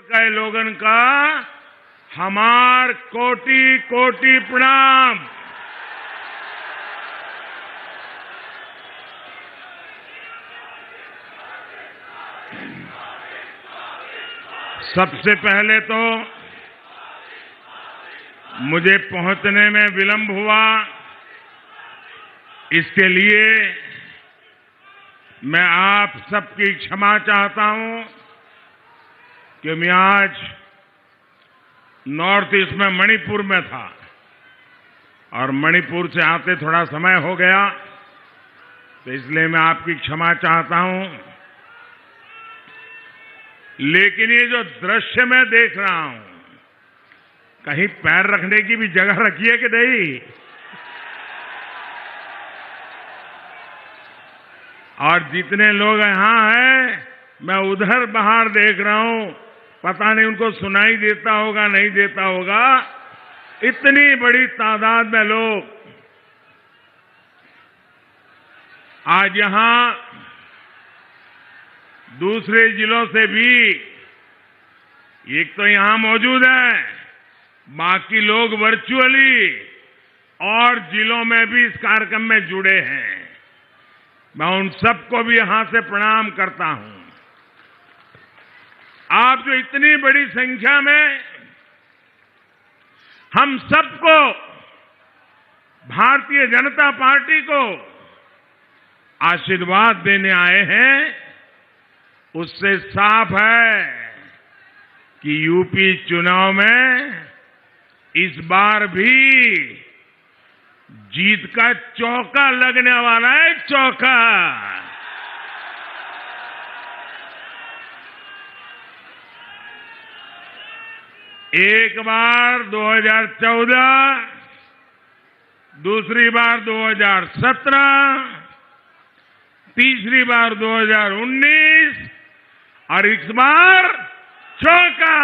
गए लोगन का हमार कोटि कोटि प्रणाम। सबसे पहले तो मुझे पहुंचने में विलंब हुआ, इसके लिए मैं आप सबकी क्षमा चाहता हूं कि मैं आज नॉर्थ ईस्ट में मणिपुर में था और मणिपुर से आते थोड़ा समय हो गया, तो इसलिए मैं आपकी क्षमा चाहता हूं। लेकिन ये जो दृश्य मैं देख रहा हूं, कहीं पैर रखने की भी जगह रखी है कि नहीं? और जितने लोग यहां हैं, मैं उधर बाहर देख रहा हूं, पता नहीं उनको सुनाई देता होगा नहीं देता होगा, इतनी बड़ी तादाद में लोग आज यहां दूसरे जिलों से भी, एक तो यहां मौजूद है, बाकी लोग वर्चुअली और जिलों में भी इस कार्यक्रम में जुड़े हैं। मैं उन सबको भी यहां से प्रणाम करता हूं। आप जो इतनी बड़ी संख्या में हम सबको, भारतीय जनता पार्टी को आशीर्वाद देने आए हैं, उससे साफ है कि यूपी चुनाव में इस बार भी जीत का चौका लगने वाला है, चौका। एक बार 2014, दूसरी बार 2017, तीसरी बार 2019 और इस बार चौका।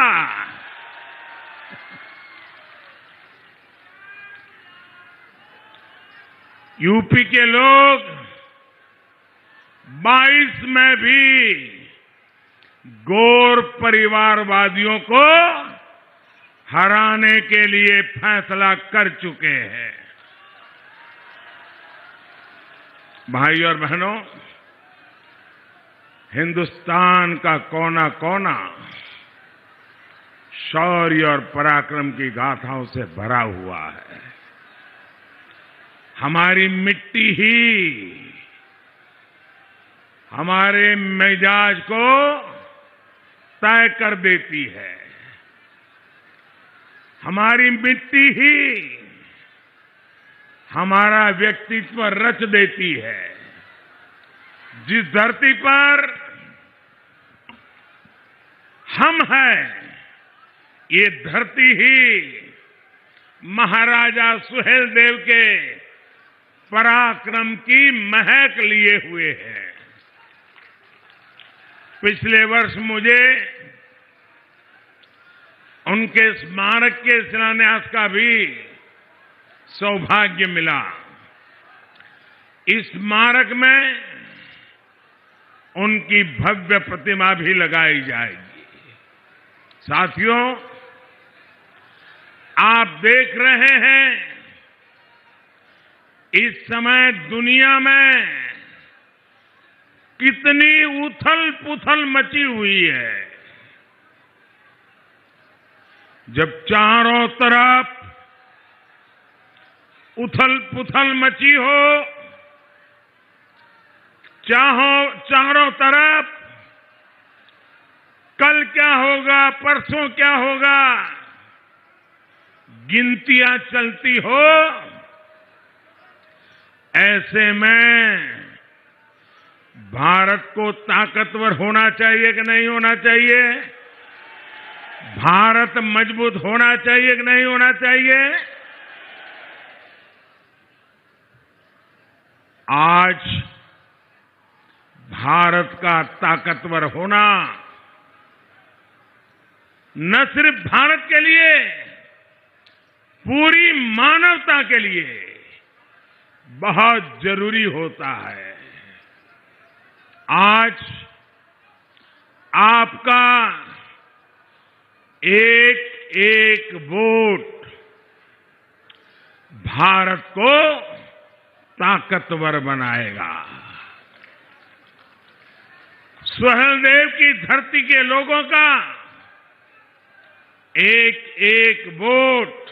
यूपी के लोग 22 में भी गोर परिवारवादियों को हराने के लिए फैसला कर चुके हैं। भाई और बहनों, हिंदुस्तान का कोना कोना शौर्य और पराक्रम की गाथाओं से भरा हुआ है। हमारी मिट्टी ही हमारे मिजाज को तय कर देती है। हमारी मिट्टी ही हमारा व्यक्तित्व रच देती है। जिस धरती पर हम हैं, ये धरती ही महाराजा सुहेलदेव के पराक्रम की महक लिए हुए है। पिछले वर्ष मुझे उनके स्मारक के शिलान्यास का भी सौभाग्य मिला। इस स्मारक में उनकी भव्य प्रतिमा भी लगाई जाएगी। साथियों, आप देख रहे हैं इस समय दुनिया में कितनी उथल पुथल मची हुई है। जब चारों तरफ उथल पुथल मची हो, चारों तरफ कल क्या होगा, परसों क्या होगा, गिनतियां चलती हो, ऐसे में भारत को ताकतवर होना चाहिए कि नहीं होना चाहिए? भारत मजबूत होना चाहिए कि नहीं होना चाहिए? आज भारत का ताकतवर होना न सिर्फ भारत के लिए, पूरी मानवता के लिए बहुत जरूरी होता है। आज आपका एक एक वोट भारत को ताकतवर बनाएगा। सहलदेव की धरती के लोगों का एक एक वोट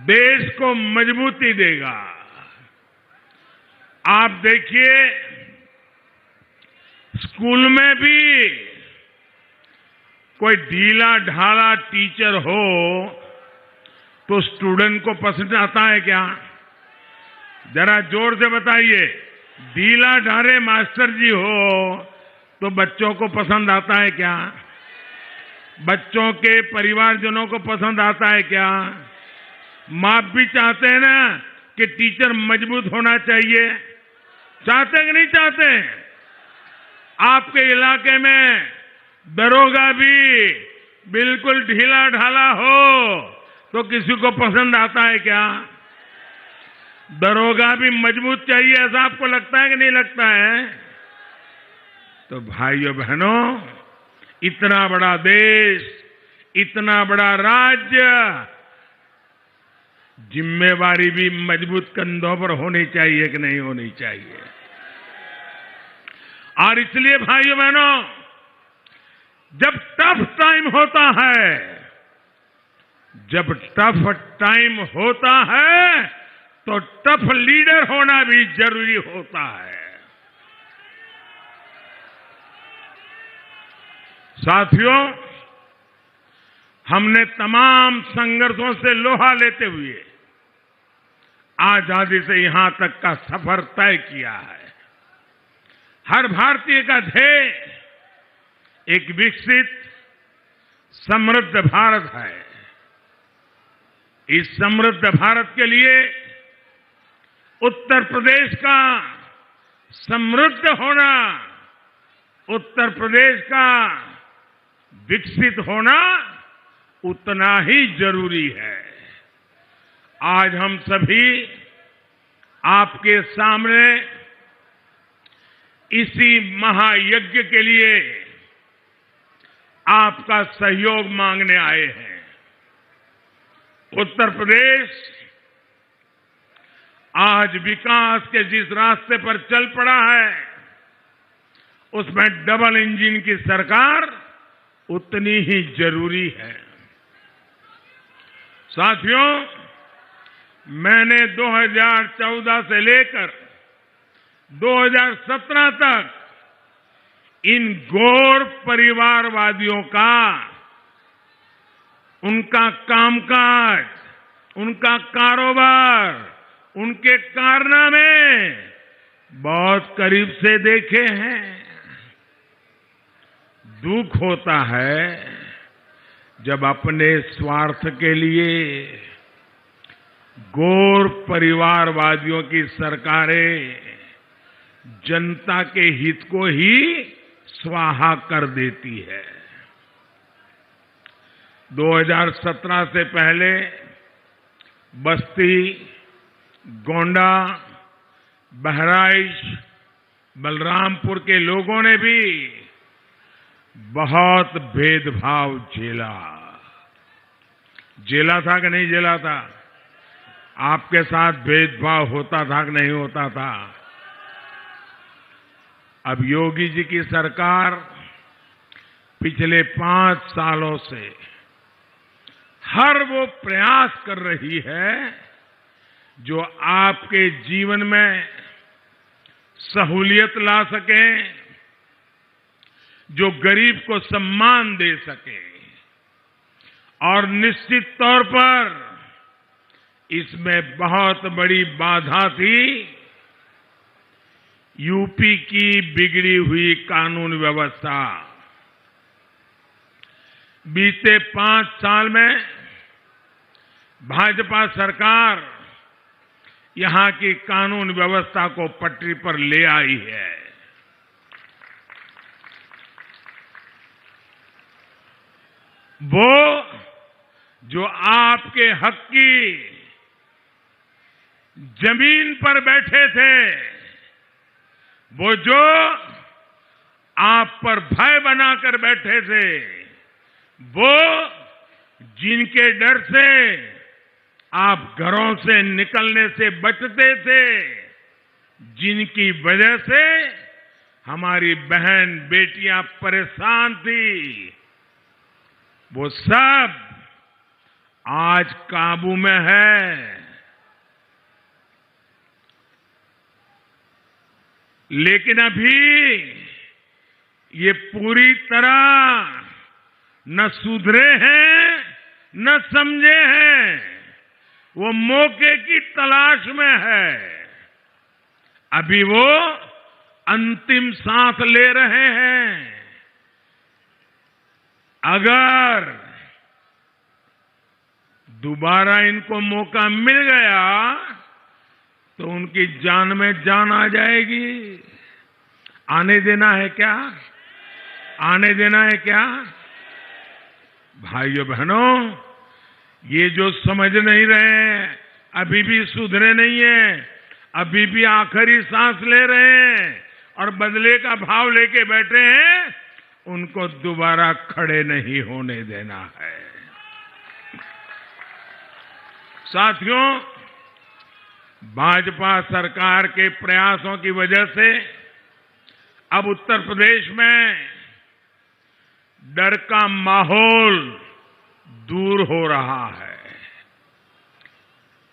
देश को मजबूती देगा। आप देखिए, स्कूल में भी कोई ढीला ढाला टीचर हो तो स्टूडेंट को पसंद आता है क्या? जरा जोर से बताइए। ढीला ढाले मास्टर जी हो तो बच्चों को पसंद आता है क्या? बच्चों के परिवारजनों को पसंद आता है क्या? माँ भी चाहते हैं ना कि टीचर मजबूत होना चाहिए। चाहते कि नहीं चाहते? आपके इलाके में दरोगा भी बिल्कुल ढीला ढाला हो तो किसी को पसंद आता है क्या? दरोगा भी मजबूत चाहिए, ऐसा आपको लगता है कि नहीं लगता है? तो भाइयों बहनों, इतना बड़ा देश, इतना बड़ा राज्य, जिम्मेवारी भी मजबूत कंधों पर होनी चाहिए कि नहीं होनी चाहिए? और इसलिए भाइयों बहनों, जब टफ टाइम होता है, जब टफ टाइम होता है तो टफ लीडर होना भी जरूरी होता है। साथियों, हमने तमाम संघर्षों से लोहा लेते हुए आजादी से यहां तक का सफर तय किया है। हर भारतीय का ध्येय एक विकसित समृद्ध भारत है। इस समृद्ध भारत के लिए उत्तर प्रदेश का समृद्ध होना, उत्तर प्रदेश का विकसित होना उतना ही जरूरी है। आज हम सभी आपके सामने इसी महायज्ञ के लिए आपका सहयोग मांगने आए हैं। उत्तर प्रदेश आज विकास के जिस रास्ते पर चल पड़ा है, उसमें डबल इंजन की सरकार उतनी ही जरूरी है। साथियों, मैंने 2014 से लेकर 2017 तक इन गौर परिवारवादियों का, उनका कामकाज, उनका कारोबार, उनके कारनामे बहुत करीब से देखे हैं। दुख होता है जब अपने स्वार्थ के लिए गौर परिवारवादियों की सरकारें जनता के हित को ही स्वाहा कर देती है। 2017 से पहले बस्ती, गोंडा, बहराइच, बलरामपुर के लोगों ने भी बहुत भेदभाव झेला था कि नहीं झेला था? आपके साथ भेदभाव होता था कि नहीं होता था? अब योगी जी की सरकार पिछले 5 सालों से हर वो प्रयास कर रही है जो आपके जीवन में सहूलियत ला सके, जो गरीब को सम्मान दे सके। और निश्चित तौर पर इसमें बहुत बड़ी बाधा थी यूपी की बिगड़ी हुई कानून व्यवस्था। बीते 5 साल में भाजपा सरकार यहां की कानून व्यवस्था को पटरी पर ले आई है। वो जो आपके हक की जमीन पर बैठे थे, वो जो आप पर भय बनाकर बैठे थे, वो जिनके डर से आप घरों से निकलने से बचते थे, जिनकी वजह से हमारी बहन बेटियां परेशान थी, वो सब आज काबू में है। लेकिन अभी ये पूरी तरह न सुधरे हैं न समझे हैं, वो मौके की तलाश में है। अभी वो अंतिम सांस ले रहे हैं। अगर दोबारा इनको मौका मिल गया तो उनकी जान में जान आ जाएगी। आने देना है क्या? आने देना है क्या? भाइयों बहनों, ये जो समझ नहीं रहे हैं, अभी भी सुधरे नहीं है, अभी भी आखिरी सांस ले रहे हैं और बदले का भाव लेके बैठे हैं, उनको दोबारा खड़े नहीं होने देना है। साथियों, भाजपा सरकार के प्रयासों की वजह से अब उत्तर प्रदेश में डर का माहौल दूर हो रहा है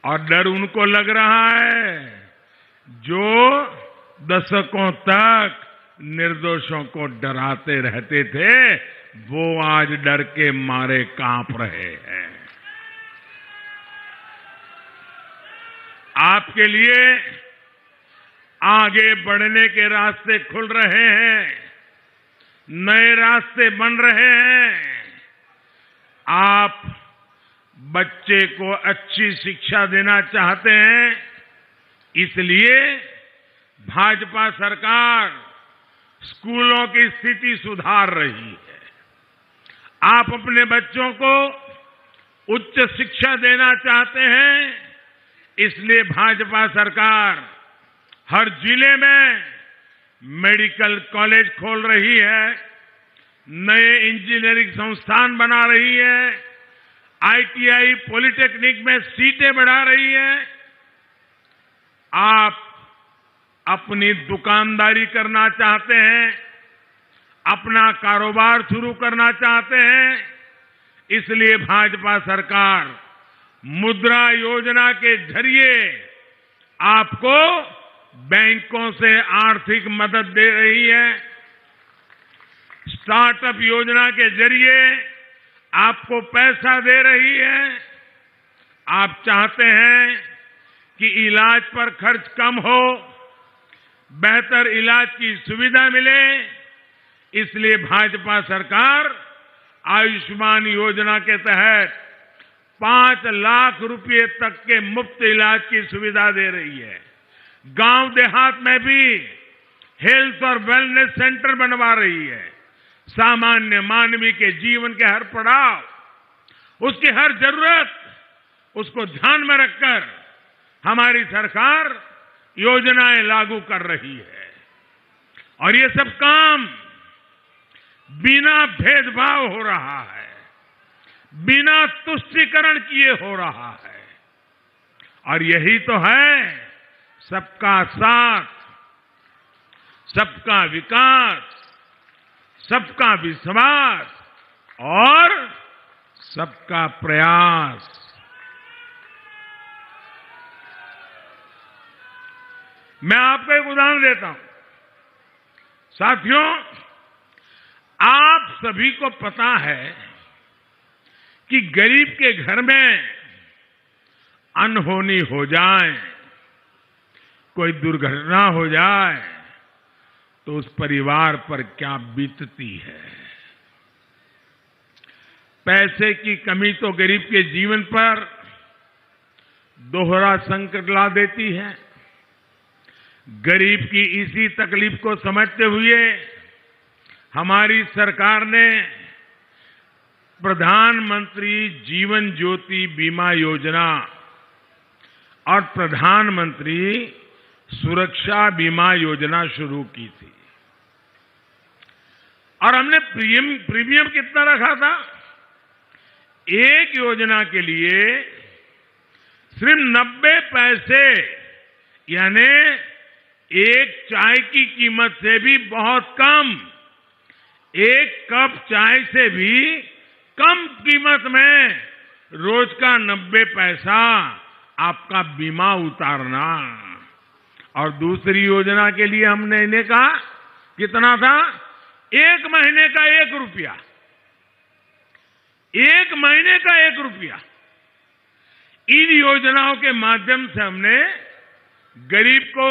और डर उनको लग रहा है जो दशकों तक निर्दोषों को डराते रहते थे, वो आज डर के मारे कांप रहे हैं। आपके लिए आगे बढ़ने के रास्ते खुल रहे हैं, नए रास्ते बन रहे हैं। आप बच्चे को अच्छी शिक्षा देना चाहते हैं, इसलिए भाजपा सरकार स्कूलों की स्थिति सुधार रही है। आप अपने बच्चों को उच्च शिक्षा देना चाहते हैं, इसलिए भाजपा सरकार हर जिले में मेडिकल कॉलेज खोल रही है, नए इंजीनियरिंग संस्थान बना रही है, आईटीआई पॉलिटेक्निक में सीटें बढ़ा रही है। आप अपनी दुकानदारी करना चाहते हैं, अपना कारोबार शुरू करना चाहते हैं, इसलिए भाजपा सरकार मुद्रा योजना के जरिए आपको बैंकों से आर्थिक मदद दे रही है। स्टार्टअप योजना के जरिए आपको पैसा दे रही है। आप चाहते हैं कि इलाज पर खर्च कम हो, बेहतर इलाज की सुविधा मिले, इसलिए भाजपा सरकार आयुष्मान योजना के तहत 5 लाख रुपए तक के मुफ्त इलाज की सुविधा दे रही है। गांव देहात में भी हेल्थ और वेलनेस सेंटर बनवा रही है। सामान्य मानवी के जीवन के हर पड़ाव, उसकी हर जरूरत, उसको ध्यान में रखकर हमारी सरकार योजनाएं लागू कर रही है। और ये सब काम बिना भेदभाव हो रहा है, बिना तुष्टीकरण किए हो रहा है। और यही तो है सबका साथ, सबका विकास, सबका विश्वास और सबका प्रयास। मैं आपको एक उदाहरण देता हूं। साथियों, आप सभी को पता है कि गरीब के घर में अनहोनी हो जाए, कोई दुर्घटना हो जाए तो उस परिवार पर क्या बीतती है। पैसे की कमी तो गरीब के जीवन पर दोहरा संकट ला देती है। गरीब की इसी तकलीफ को समझते हुए हमारी सरकार ने प्रधानमंत्री जीवन ज्योति बीमा योजना और प्रधानमंत्री सुरक्षा बीमा योजना शुरू की थी। और हमने प्रीमियम कितना रखा था? एक योजना के लिए सिर्फ 90 पैसे, यानी एक चाय की कीमत से भी बहुत कम, एक कप चाय से भी कम कीमत में रोज का 90 पैसा आपका बीमा उतारना। और दूसरी योजना के लिए हमने इन्हें कहा, कितना था? 1 महीने का 1 रुपया, 1 महीने का 1 रुपया। इन योजनाओं के माध्यम से हमने गरीब को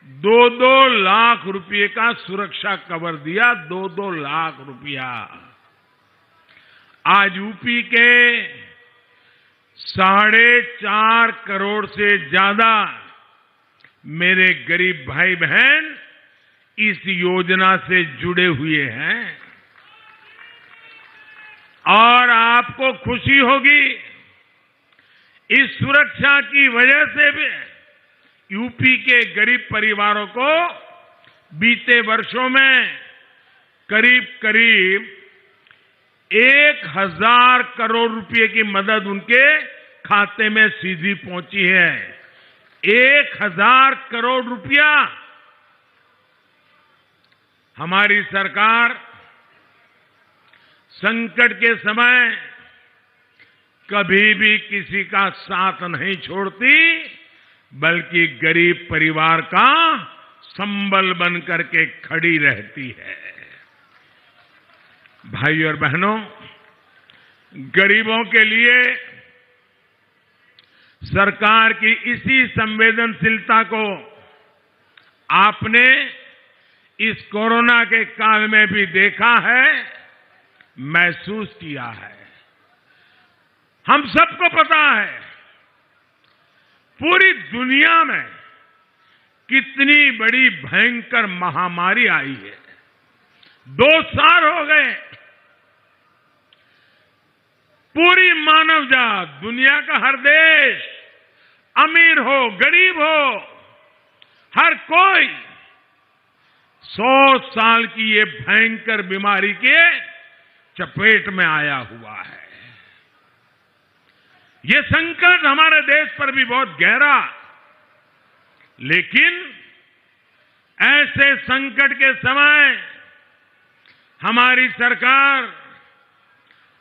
2-2 लाख रुपए का सुरक्षा कवर दिया, 2-2 लाख रुपया। आज यूपी के 4.5 करोड़ से ज्यादा मेरे गरीब भाई बहन इस योजना से जुड़े हुए हैं। और आपको खुशी होगी, इस सुरक्षा की वजह से भी यूपी के गरीब परिवारों को बीते वर्षों में करीब करीब 1,000 करोड़ रुपए की मदद उनके खाते में सीधी पहुंची है। 1,000 करोड़ रुपया। हमारी सरकार संकट के समय कभी भी किसी का साथ नहीं छोड़ती, बल्कि गरीब परिवार का संबल बन करके खड़ी रहती है। भाई और बहनों, गरीबों के लिए सरकार की इसी संवेदनशीलता को आपने इस कोरोना के काल में भी देखा है, महसूस किया है। हम सबको पता है पूरी दुनिया में कितनी बड़ी भयंकर महामारी आई है। 2 साल हो गए, पूरी मानव जात, दुनिया का हर देश, अमीर हो गरीब हो, हर कोई 100 साल की ये भयंकर बीमारी के चपेट में आया हुआ है। ये संकट हमारे देश पर भी बहुत गहरा, लेकिन ऐसे संकट के समय हमारी सरकार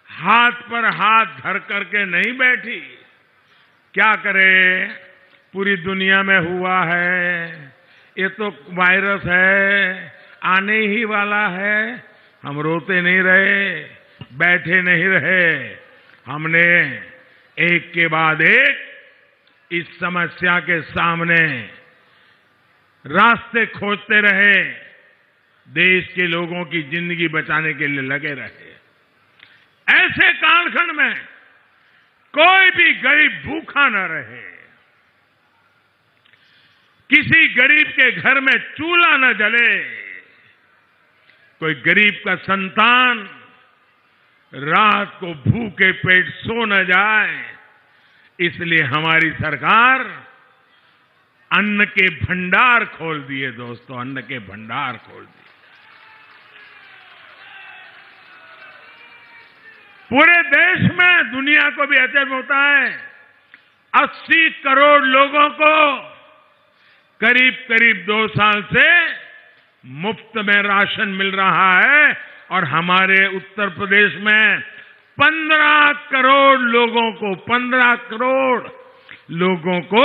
हाथ पर हाथ धर करके नहीं बैठी। क्या करे, पूरी दुनिया में हुआ है, ये तो वायरस है, आने ही वाला है। हम रोते नहीं रहे, बैठे नहीं रहे, हमने एक के बाद एक इस समस्या के सामने रास्ते खोजते रहे, देश के लोगों की जिंदगी बचाने के लिए लगे रहे। ऐसे कालखंड में कोई भी गरीब भूखा न रहे, किसी गरीब के घर में चूल्हा न जले, कोई गरीब का संतान रात को भूखे पेट सो न जाए, इसलिए हमारी सरकार अन्न के भंडार खोल दिए। दोस्तों, अन्न के भंडार खोल दिए। पूरे देश में, दुनिया को भी अचरज होता है, 80 करोड़ लोगों को करीब करीब 2 साल से मुफ्त में राशन मिल रहा है। और हमारे उत्तर प्रदेश में 15 करोड़ लोगों को, 15 करोड़ लोगों को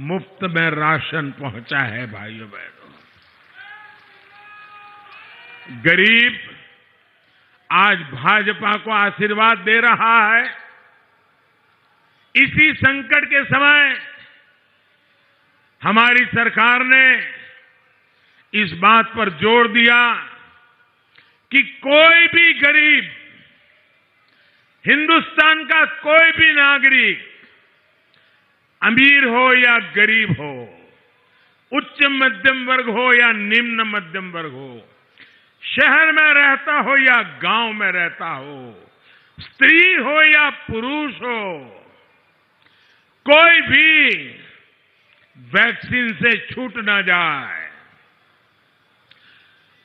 मुफ्त में राशन पहुंचा है। भाइयों बहनों, गरीब आज भाजपा को आशीर्वाद दे रहा है। इसी संकट के समय हमारी सरकार ने इस बात पर जोर दिया कि कोई भी गरीब, हिंदुस्तान का कोई भी नागरिक, अमीर हो या गरीब हो, उच्च मध्यम वर्ग हो या निम्न मध्यम वर्ग हो, शहर में रहता हो या गांव में रहता हो, स्त्री हो या पुरुष हो, कोई भी वैक्सीन से छूट ना जाए।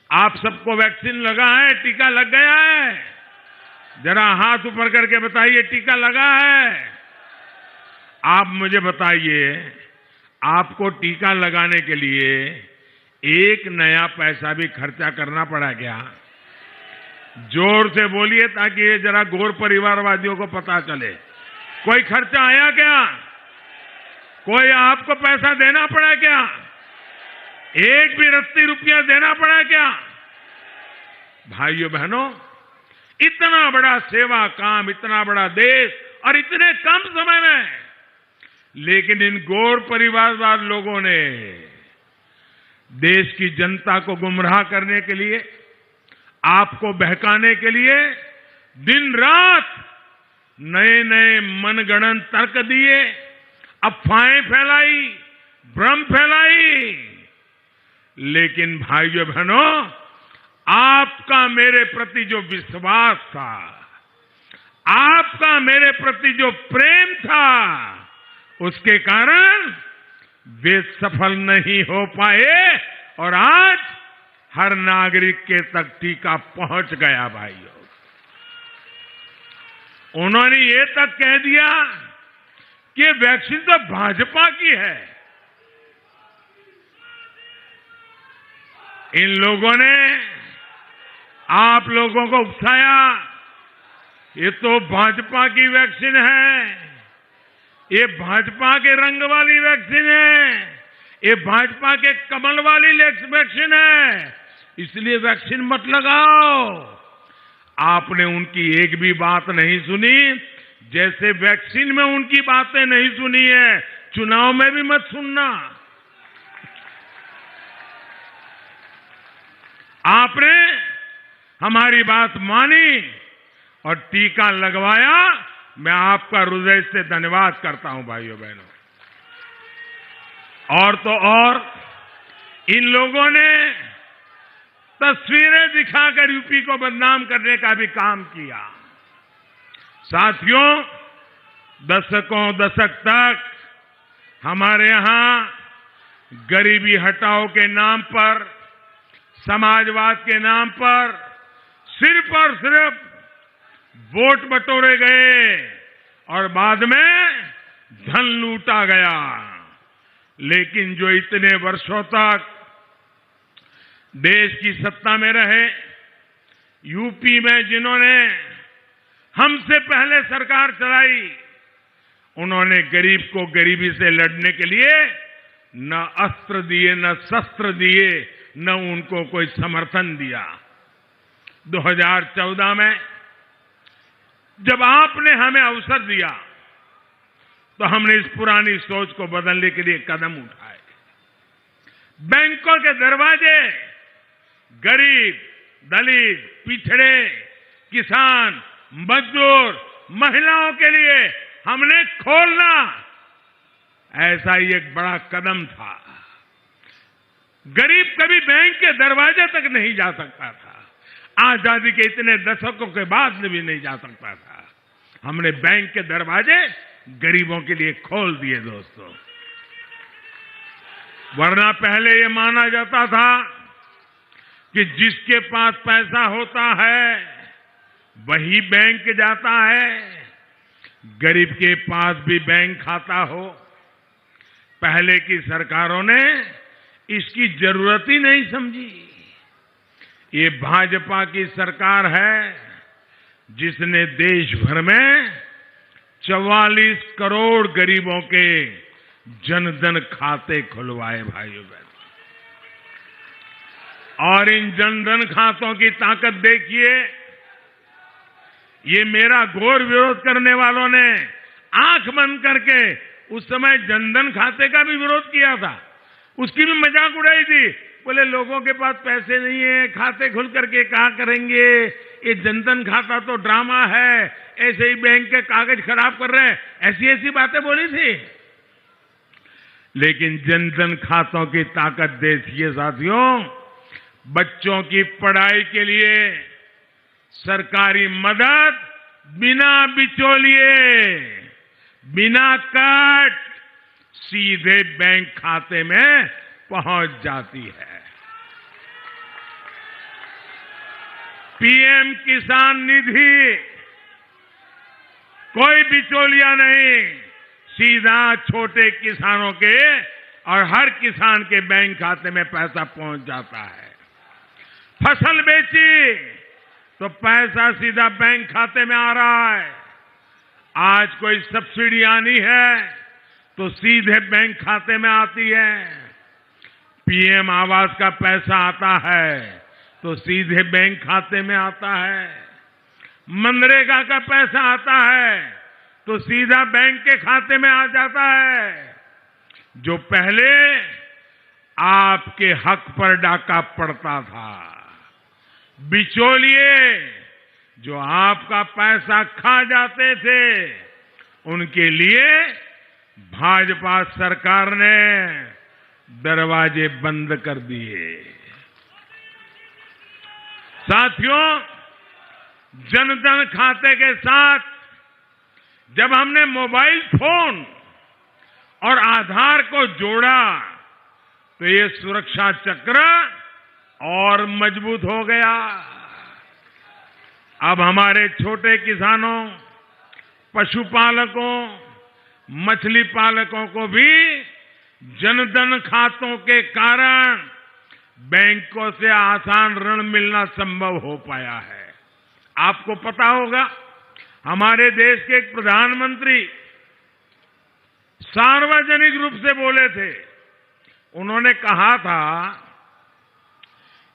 आप सबको वैक्सीन लगा है, टीका लग गया है? जरा हाथ ऊपर करके बताइए, टीका लगा है? आप मुझे बताइए, आपको टीका लगाने के लिए एक नया पैसा भी खर्चा करना पड़ा क्या? जोर से बोलिए ताकि ये जरा गौर परिवारवादियों को पता चले। कोई खर्चा आया क्या? कोई आपको पैसा देना पड़ा क्या? एक भी रत्ती रुपया देना पड़ा क्या? भाइयों बहनों, इतना बड़ा सेवा काम, इतना बड़ा देश और इतने कम समय में, लेकिन इन गौर परिवारवाद लोगों ने देश की जनता को गुमराह करने के लिए, आपको बहकाने के लिए दिन रात नए नए मनगढ़ंत तर्क दिए, अफवाहें फैलाई, भ्रम फैलाई। लेकिन भाइयों बहनों, आपका मेरे प्रति जो विश्वास था, आपका मेरे प्रति जो प्रेम था, उसके कारण वे सफल नहीं हो पाए और आज हर नागरिक के तक टीका पहुंच गया। भाइयों, उन्होंने ये तक कह दिया कि वैक्सीन तो भाजपा की है। इन लोगों ने आप लोगों को उकसाया, ये तो भाजपा की वैक्सीन है, ये भाजपा के रंग वाली वैक्सीन है, ये भाजपा के कमल वाली वैक्सीन है, इसलिए वैक्सीन मत लगाओ। आपने उनकी एक भी बात नहीं सुनी, जैसे वैक्सीन में उनकी बातें नहीं सुनी है, चुनाव में भी मत सुनना। आपने हमारी बात मानी और टीका लगवाया। मैं आपका हृदय से धन्यवाद करता हूं भाइयों बहनों। और तो और इन लोगों ने तस्वीरें दिखाकर यूपी को बदनाम करने का भी काम किया। साथियों, दशक तक हमारे यहां गरीबी हटाओ के नाम पर, समाजवाद के नाम पर सिर्फ और सिर्फ वोट बटोरे गए और बाद में धन लूटा गया। लेकिन जो इतने वर्षों तक देश की सत्ता में रहे, यूपी में जिन्होंने हमसे पहले सरकार चलाई, उन्होंने गरीब को गरीबी से लड़ने के लिए न अस्त्र दिए, न शस्त्र दिए, न उनको कोई समर्थन दिया। 2014 में जब आपने हमें अवसर दिया तो हमने इस पुरानी सोच को बदलने के लिए कदम उठाए। बैंकों के दरवाजे गरीब, दलित, पिछड़े, किसान, मजदूर, महिलाओं के लिए हमने खोलना, ऐसा ही एक बड़ा कदम था। गरीब कभी बैंक के दरवाजे तक नहीं जा सकता था, आजादी के इतने दशकों के बाद भी नहीं जा सकता था। हमने बैंक के दरवाजे गरीबों के लिए खोल दिए दोस्तों। वरना पहले ये माना जाता था कि जिसके पास पैसा होता है वही बैंक जाता है, गरीब के पास भी बैंक खाता हो। पहले की सरकारों ने इसकी जरूरत ही नहीं समझी। ये भाजपा की सरकार है जिसने देश भर में 44 करोड़ गरीबों के जनधन खाते खुलवाए भाइयों बहनों। और इन जनधन खातों की ताकत देखिए। ये मेरा घोर विरोध करने वालों ने आंख बंद करके उस समय जनधन खाते का भी विरोध किया था, उसकी भी मजाक उड़ाई थी। बोले लोगों के पास पैसे नहीं है, खाते खुल करके क्या करेंगे, ये जनधन खाता तो ड्रामा है, ऐसे ही बैंक के कागज खराब कर रहे हैं, ऐसी ऐसी बातें बोली थी। लेकिन जनधन खातों की ताकत देखिए साथियों। बच्चों की पढ़ाई के लिए सरकारी मदद बिना बिचौलिए, बिना कट सीधे बैंक खाते में पहुंच जाती है। पीएम किसान निधि कोई बिचौलिया नहीं, सीधा छोटे किसानों के और हर किसान के बैंक खाते में पैसा पहुंच जाता है। फसल बेची तो पैसा सीधा बैंक खाते में आ रहा है। आज कोई सब्सिडी आनी है तो सीधे बैंक खाते में आती है। पीएम आवास का पैसा आता है तो सीधे बैंक खाते में आता है। मनरेगा का पैसा आता है तो सीधा बैंक के खाते में आ जाता है। जो पहले आपके हक पर डाका पड़ता था, बिचौलिए जो आपका पैसा खा जाते थे, उनके लिए भाजपा सरकार ने दरवाजे बंद कर दिए। साथियों, जनधन खाते के साथ जब हमने मोबाइल फोन और आधार को जोड़ा तो ये सुरक्षा चक्र और मजबूत हो गया। अब हमारे छोटे किसानों, पशुपालकों, मछली पालकों को भी जनधन खातों के कारण बैंकों से आसान ऋण मिलना संभव हो पाया है। आपको पता होगा, हमारे देश के एक प्रधानमंत्री सार्वजनिक रूप से बोले थे। उन्होंने कहा था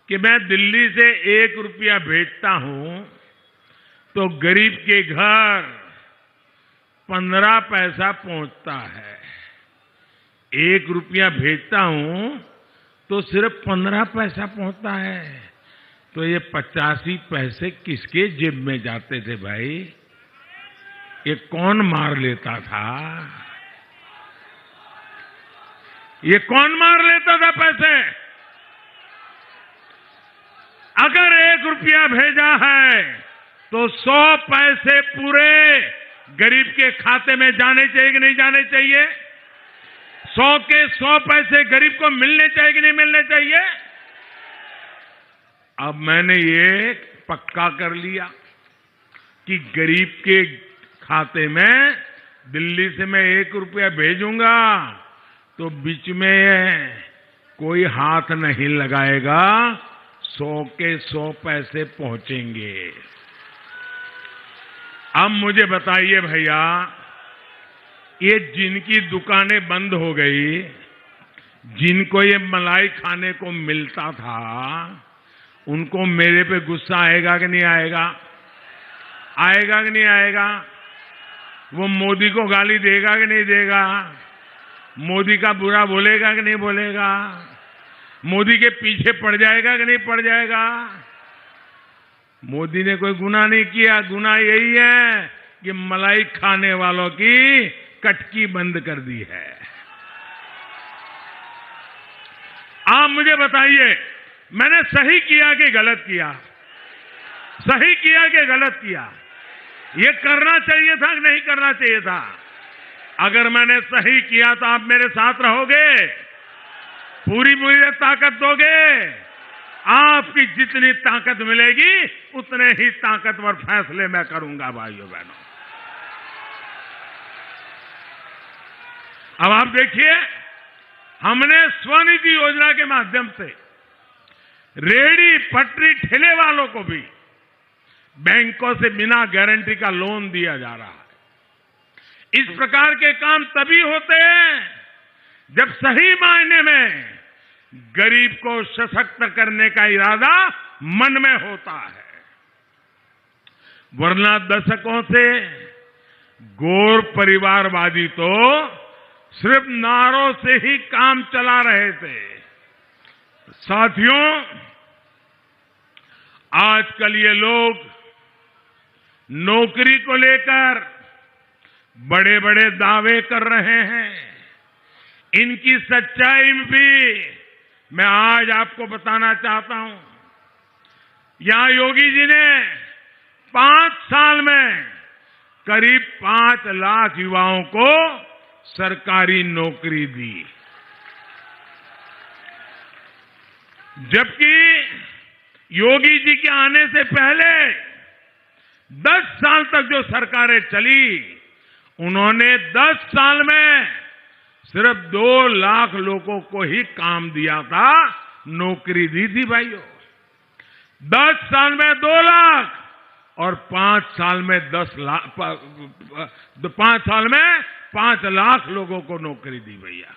कि मैं दिल्ली से 1 रुपया भेजता हूं तो गरीब के घर 15 पैसा पहुंचता है। 1 रुपया भेजता हूं तो सिर्फ 15 पैसा पहुंचता है। तो ये 85 पैसे किसके जेब में जाते थे भाई? ये कौन मार लेता था? ये कौन मार लेता था पैसे? अगर 1 रुपया भेजा है तो 100 पैसे पूरे गरीब के खाते में जाने चाहिए कि नहीं जाने चाहिए? 100 के 100 पैसे गरीब को मिलने चाहिए कि नहीं मिलने चाहिए? अब मैंने ये पक्का कर लिया कि गरीब के खाते में दिल्ली से मैं 1 रुपया भेजूंगा तो बीच में कोई हाथ नहीं लगाएगा, 100 के 100 पैसे पहुंचेंगे। अब मुझे बताइए भैया, ये जिनकी दुकानें बंद हो गई, जिनको ये मलाई खाने को मिलता था, उनको मेरे पे गुस्सा आएगा कि नहीं आएगा? आएगा कि नहीं आएगा? वो मोदी को गाली देगा कि नहीं देगा? मोदी का बुरा बोलेगा कि नहीं बोलेगा? मोदी के पीछे पड़ जाएगा कि नहीं पड़ जाएगा? मोदी ने कोई गुनाह नहीं किया। गुनाह यही है कि मलाई खाने वालों की कटकी बंद कर दी है। आप मुझे बताइए, मैंने सही किया कि गलत किया? सही किया कि गलत किया? ये करना चाहिए था कि नहीं करना चाहिए था? अगर मैंने सही किया तो आप मेरे साथ रहोगे, पूरी मुझे ताकत दोगे। आपकी जितनी ताकत मिलेगी उतने ही ताकतवर फैसले मैं करूंगा भाइयों बहनों। अब आप देखिए, हमने स्वनिधि योजना के माध्यम से रेहड़ी पटरी ठेले वालों को भी बैंकों से बिना गारंटी का लोन दिया जा रहा है। इस प्रकार के काम तभी होते हैं जब सही मायने में गरीब को सशक्त करने का इरादा मन में होता है। वरना दशकों से गौर परिवारवादी तो सिर्फ नारों से ही काम चला रहे थे। साथियों, आजकल ये लोग नौकरी को लेकर बड़े बड़े दावे कर रहे हैं। इनकी सच्चाई भी मैं आज आपको बताना चाहता हूं। यहां योगी जी ने 5 साल में करीब 5 लाख युवाओं को सरकारी नौकरी दी, जबकि योगी जी के आने से पहले 10 साल तक जो सरकारें चली, उन्होंने 10 साल में सिर्फ 2 लाख लोगों को ही काम दिया था, नौकरी दी थी भाइयों। 10 साल में 2 लाख और 5 साल में 10 लाख, 5 साल में 5 लाख लोगों को नौकरी दी भैया,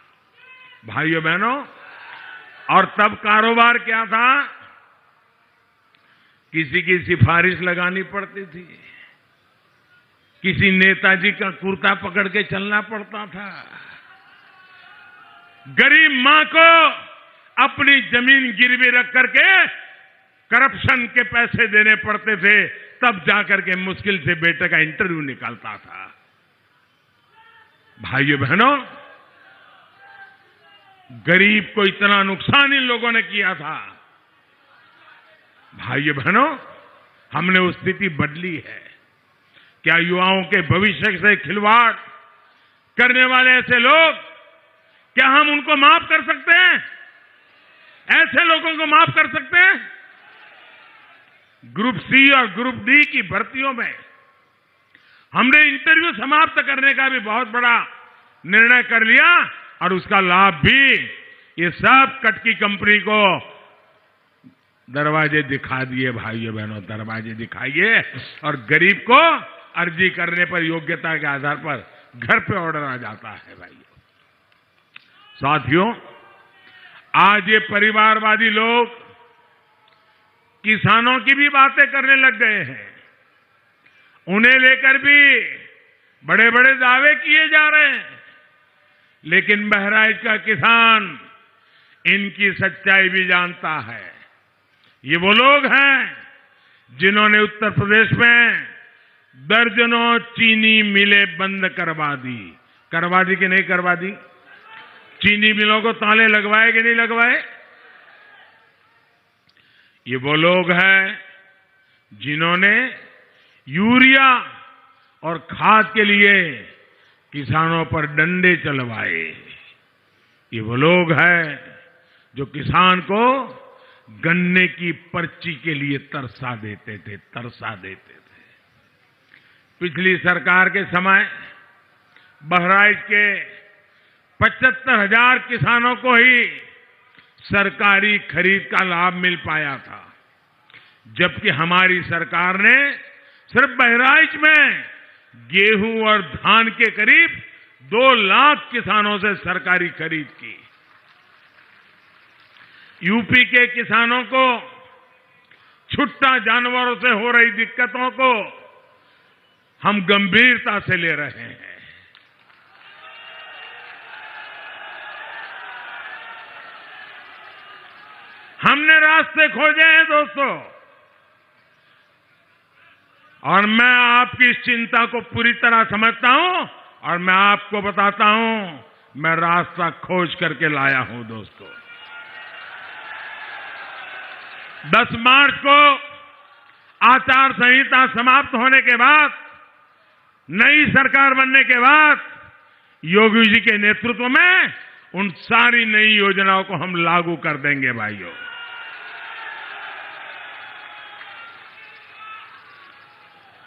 भाइयों बहनों। और तब कारोबार क्या था? किसी की सिफारिश लगानी पड़ती थी, किसी नेताजी का कुर्ता पकड़ के चलना पड़ता था, गरीब मां को अपनी जमीन गिरवी रख करके करप्शन के पैसे देने पड़ते थे, तब जाकर के मुश्किल से बेटे का इंटरव्यू निकालता था। भाइयों बहनों, गरीब को इतना नुकसान इन लोगों ने किया था। भाइयों बहनों, हमने वो स्थिति बदली है। क्या युवाओं के भविष्य से खिलवाड़ करने वाले ऐसे लोग, क्या हम उनको माफ कर सकते हैं? ऐसे लोगों को माफ कर सकते हैं? ग्रुप सी और ग्रुप डी की भर्तियों में हमने इंटरव्यू समाप्त करने का भी बहुत बड़ा निर्णय कर लिया और उसका लाभ भी ये सब कटकी कंपनी को दरवाजे दिखा दिए। भाइयों बहनों, दरवाजे दिखाइए और गरीब को अर्जी करने पर योग्यता के आधार पर घर पे ऑर्डर आ जाता है। भाइयों साथियों, आज ये परिवारवादी लोग किसानों की भी बातें करने लग गए हैं। उन्हें लेकर भी बड़े बड़े दावे किए जा रहे हैं, लेकिन बहराइच का किसान इनकी सच्चाई भी जानता है। ये वो लोग हैं जिन्होंने उत्तर प्रदेश में दर्जनों चीनी मिलें बंद करवा दी कि नहीं करवा दी? चीनी मिलों को ताले लगवाए कि नहीं लगवाए? ये वो लोग हैं जिन्होंने यूरिया और खाद के लिए किसानों पर डंडे चलवाए। ये वो लोग हैं जो किसान को गन्ने की पर्ची के लिए तरसा देते थे। पिछली सरकार के समय बहराइच के 75,000 किसानों को ही सरकारी खरीद का लाभ मिल पाया था, जबकि हमारी सरकार ने सिर्फ बहराइच में गेहूं और धान के करीब 2 लाख किसानों से सरकारी खरीद की। यूपी के किसानों को छुट्टा जानवरों से हो रही दिक्कतों को हम गंभीरता से ले रहे हैं। हमने रास्ते खोजे हैं दोस्तों, और मैं आपकी इस चिंता को पूरी तरह समझता हूं और मैं आपको बताता हूं, मैं रास्ता खोज करके लाया हूं दोस्तों। 10 मार्च को आचार संहिता समाप्त होने के बाद, नई सरकार बनने के बाद योगी जी के नेतृत्व में उन सारी नई योजनाओं को हम लागू कर देंगे। भाइयों,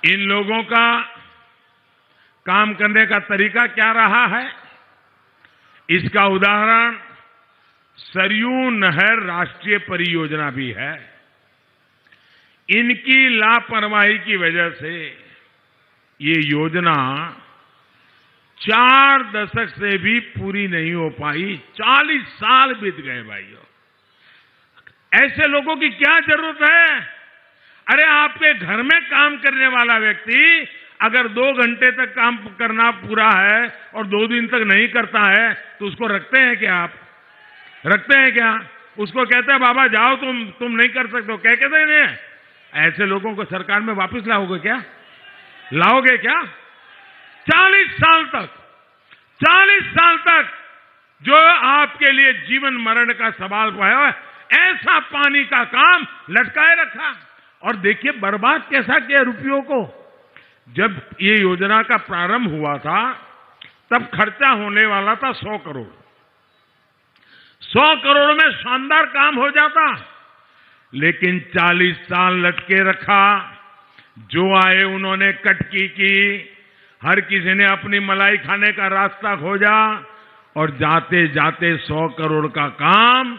इन लोगों का काम करने का तरीका क्या रहा है, इसका उदाहरण सरयू नहर राष्ट्रीय परियोजना भी है। इनकी लापरवाही की वजह से ये योजना 4 दशक से भी पूरी नहीं हो पाई। 40 साल बीत गए भाइयों। ऐसे लोगों की क्या जरूरत है? अरे आपके घर में काम करने वाला व्यक्ति अगर 2 घंटे तक काम करना पूरा है और 2 दिन तक नहीं करता है तो उसको रखते हैं क्या? आप रखते हैं क्या? उसको कहते हैं बाबा जाओ, तुम नहीं कर सकते हो, कह के देने। ऐसे लोगों को सरकार में वापस लाओगे क्या? लाओगे क्या? 40 साल तक जो आपके लिए जीवन मरण का सवाल है, ऐसा पानी का काम लटकाए रखा। और देखिए बर्बाद कैसा किया रुपयों को। जब ये योजना का प्रारंभ हुआ था तब खर्चा होने वाला था 100 करोड़। 100 करोड़ में शानदार काम हो जाता, लेकिन 40 साल लटके रखा। जो आए उन्होंने कटकी की, हर किसी ने अपनी मलाई खाने का रास्ता खोजा और जाते जाते 100 करोड़ का काम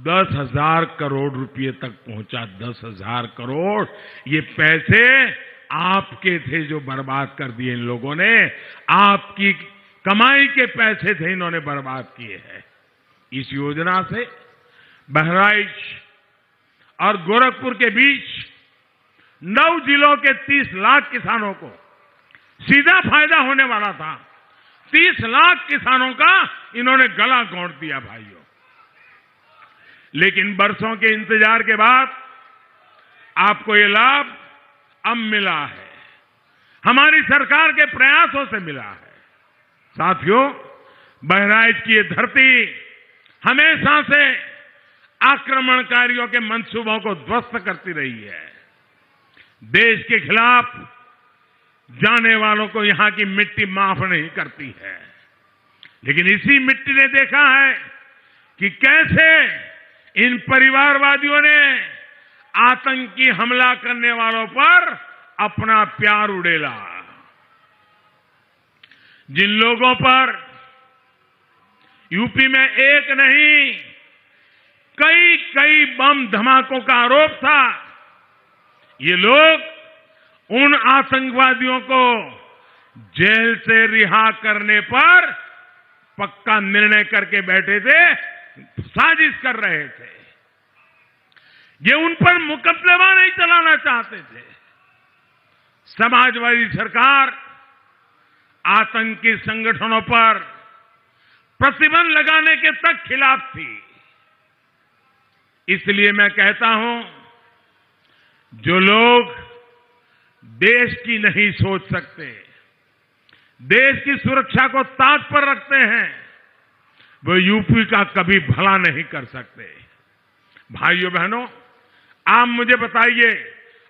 10,000 करोड़ रुपए तक पहुंचा। 10,000 करोड़ ये पैसे आपके थे जो बर्बाद कर दिए इन लोगों ने। आपकी कमाई के पैसे थे, इन्होंने बर्बाद किए हैं। इस योजना से बहराइच और गोरखपुर के बीच 9 जिलों के 30 लाख किसानों को सीधा फायदा होने वाला था। 30 लाख किसानों का इन्होंने गला घोंट दिया भाइयों। लेकिन बरसों के इंतजार के बाद आपको ये लाभ अब मिला है, हमारी सरकार के प्रयासों से मिला है। साथियों, बहराइच की ये धरती हमेशा से आक्रमणकारियों के मंसूबों को ध्वस्त करती रही है। देश के खिलाफ जाने वालों को यहां की मिट्टी माफ नहीं करती है। लेकिन इसी मिट्टी ने देखा है कि कैसे इन परिवारवादियों ने आतंकी हमला करने वालों पर अपना प्यार उड़ेला। जिन लोगों पर यूपी में एक नहीं कई बम धमाकों का आरोप था, ये लोग उन आतंकवादियों को जेल से रिहा करने पर पक्का निर्णय करके बैठे थे, साजिश कर रहे थे। ये उन पर मुकदमा नहीं चलाना चाहते थे। समाजवादी सरकार आतंकी संगठनों पर प्रतिबंध लगाने के तक खिलाफ थी। इसलिए मैं कहता हूं, जो लोग देश की नहीं सोच सकते, देश की सुरक्षा को ताक पर रखते हैं, वो यूपी का कभी भला नहीं कर सकते। भाइयों बहनों, आप मुझे बताइए,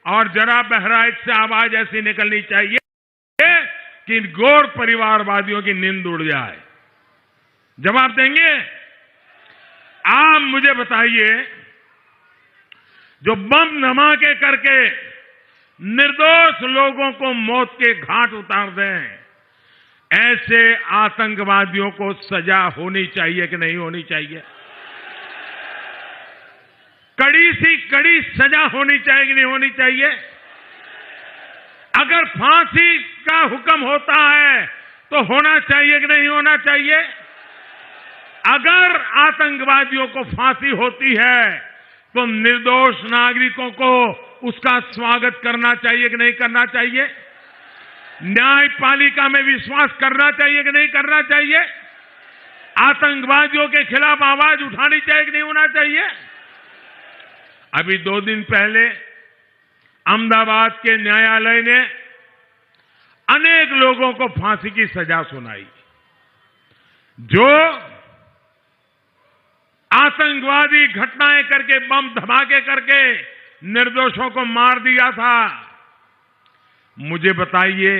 और जरा बहराइच से आवाज ऐसी निकलनी चाहिए कि इन गौर परिवारवादियों की नींद उड़ जाए। जवाब देंगे? आप मुझे बताइए, जो बम धमाके करके निर्दोष लोगों को मौत के घाट उतार दें, ऐसे आतंकवादियों को सजा होनी चाहिए कि नहीं होनी चाहिए? कड़ी सी कड़ी सजा होनी चाहिए कि नहीं होनी चाहिए? अगर फांसी का हुक्म होता है तो होना चाहिए कि नहीं होना चाहिए? अगर आतंकवादियों को फांसी होती है तो निर्दोष नागरिकों को उसका स्वागत करना चाहिए कि नहीं करना चाहिए? न्यायपालिका में विश्वास करना चाहिए कि नहीं करना चाहिए? आतंकवादियों के खिलाफ आवाज उठानी चाहिए कि नहीं होना चाहिए? अभी 2 दिन पहले अहमदाबाद के न्यायालय ने अनेक लोगों को फांसी की सजा सुनाई, जो आतंकवादी घटनाएं करके, बम धमाके करके निर्दोषों को मार दिया था। मुझे बताइए,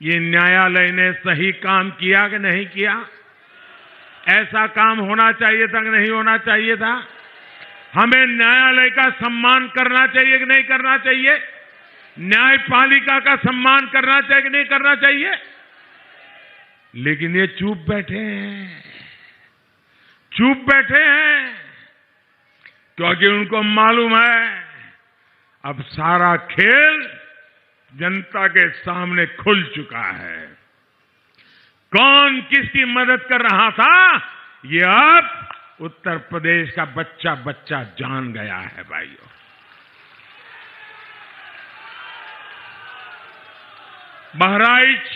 ये न्यायालय ने सही काम किया कि नहीं किया? ऐसा काम होना चाहिए था कि नहीं होना चाहिए था? हमें न्यायालय का सम्मान करना चाहिए कि नहीं करना चाहिए? न्यायपालिका का सम्मान करना चाहिए कि नहीं करना चाहिए? लेकिन ये चुप बैठे हैं, चुप बैठे हैं, क्योंकि उनको मालूम है अब सारा खेल जनता के सामने खुल चुका है। कौन किसकी मदद कर रहा था, ये अब उत्तर प्रदेश का बच्चा बच्चा जान गया है भाइयों। बहराइच,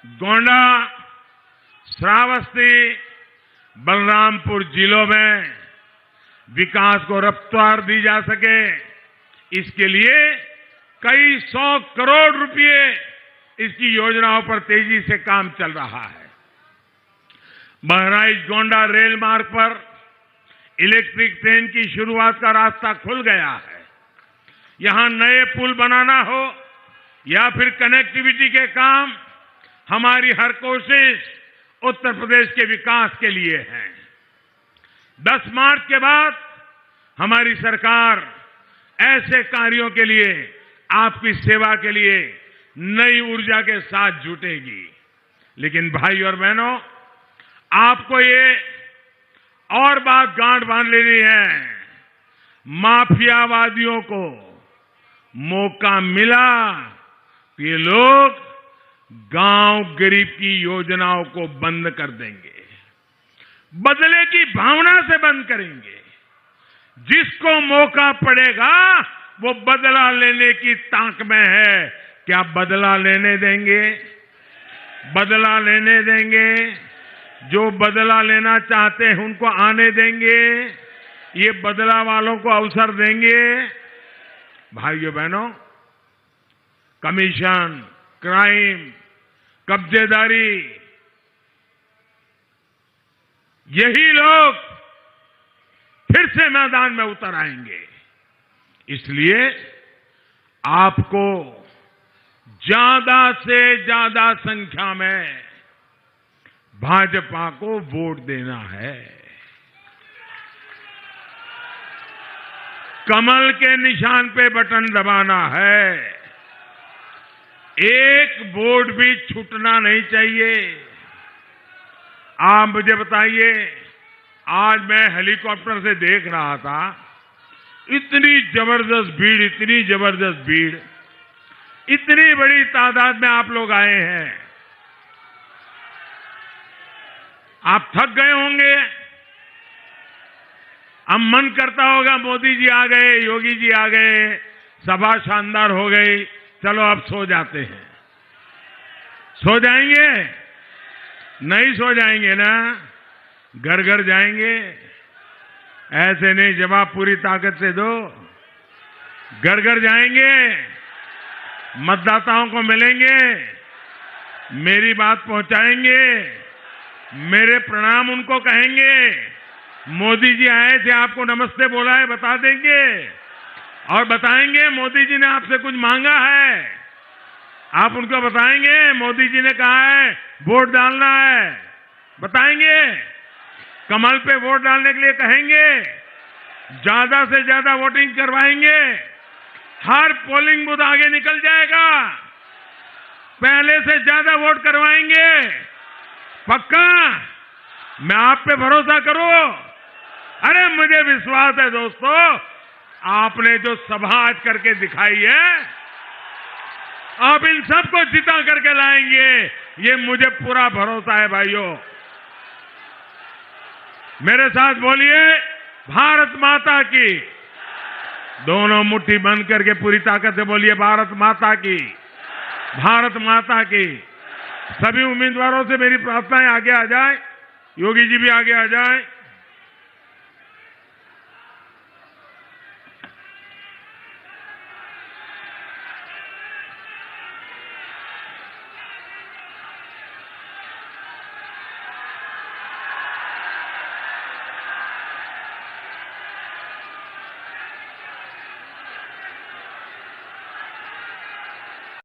गोंडा, श्रावस्ती, बलरामपुर जिलों में विकास को रफ्तार दी जा सके, इसके लिए कई 100 करोड़ रुपए इसकी योजनाओं पर तेजी से काम चल रहा है। बहराइच गोंडा रेल मार्ग पर इलेक्ट्रिक ट्रेन की शुरुआत का रास्ता खुल गया है। यहां नए पुल बनाना हो या फिर कनेक्टिविटी के काम, हमारी हर कोशिश उत्तर प्रदेश के विकास के लिए है। 10 मार्च के बाद हमारी सरकार ऐसे कार्यों के लिए आपकी सेवा के लिए नई ऊर्जा के साथ जुटेगी। लेकिन भाई और बहनों, आपको ये और बात गांठ बांध लेनी है, माफियावादियों को मौका मिला तो ये लोग गांव गरीब की योजनाओं को बंद कर देंगे, बदले की भावना से बंद करेंगे। जिसको मौका पड़ेगा वो बदला लेने की ताक में है। क्या बदला लेने देंगे? बदला लेने देंगे? जो बदला लेना चाहते हैं उनको आने देंगे? ये बदला वालों को अवसर देंगे? भाइयों बहनों, कमीशन, क्राइम, कब्जेदारी, यही लोग फिर से मैदान में उतर आएंगे। इसलिए आपको ज्यादा से ज्यादा संख्या में भाजपा को वोट देना है। कमल के निशान पे बटन दबाना है। एक वोट भी छूटना नहीं चाहिए। आप मुझे बताइए, आज मैं हेलीकॉप्टर से देख रहा था, इतनी जबरदस्त भीड़, इतनी जबरदस्त भीड़, इतनी बड़ी तादाद में आप लोग आए हैं। आप थक गए होंगे। अब मन करता होगा मोदी जी आ गए, योगी जी आ गए, सभा शानदार हो गई, चलो अब सो जाते हैं। सो जाएंगे? नहीं सो जाएंगे ना, घर घर जाएंगे। ऐसे नहीं, जवाब पूरी ताकत से दो। घर घर जाएंगे, मतदाताओं को मिलेंगे, मेरी बात पहुंचाएंगे, मेरे प्रणाम उनको कहेंगे। मोदी जी आए थे, आपको नमस्ते बोला है, बता देंगे और बताएंगे मोदी जी ने आपसे कुछ मांगा है। आप उनको बताएंगे मोदी जी ने कहा है वोट डालना है, बताएंगे। कमल पे वोट डालने के लिए कहेंगे, ज्यादा से ज्यादा वोटिंग करवाएंगे। हर पोलिंग बूथ आगे निकल जाएगा, पहले से ज्यादा वोट करवाएंगे। पक्का? मैं आप पे भरोसा करूं? अरे मुझे विश्वास है दोस्तों, आपने जो सभा आज करके दिखाई है, आप इन सबको जिता करके लाएंगे, ये मुझे पूरा भरोसा है। भाइयों मेरे साथ बोलिए, भारत माता की। दोनों मुट्ठी बंद करके पूरी ताकत से बोलिए, भारत माता की, भारत माता की। सभी उम्मीदवारों से मेरी प्रार्थना है, आगे आ जाए, योगी जी भी आगे आ जाए।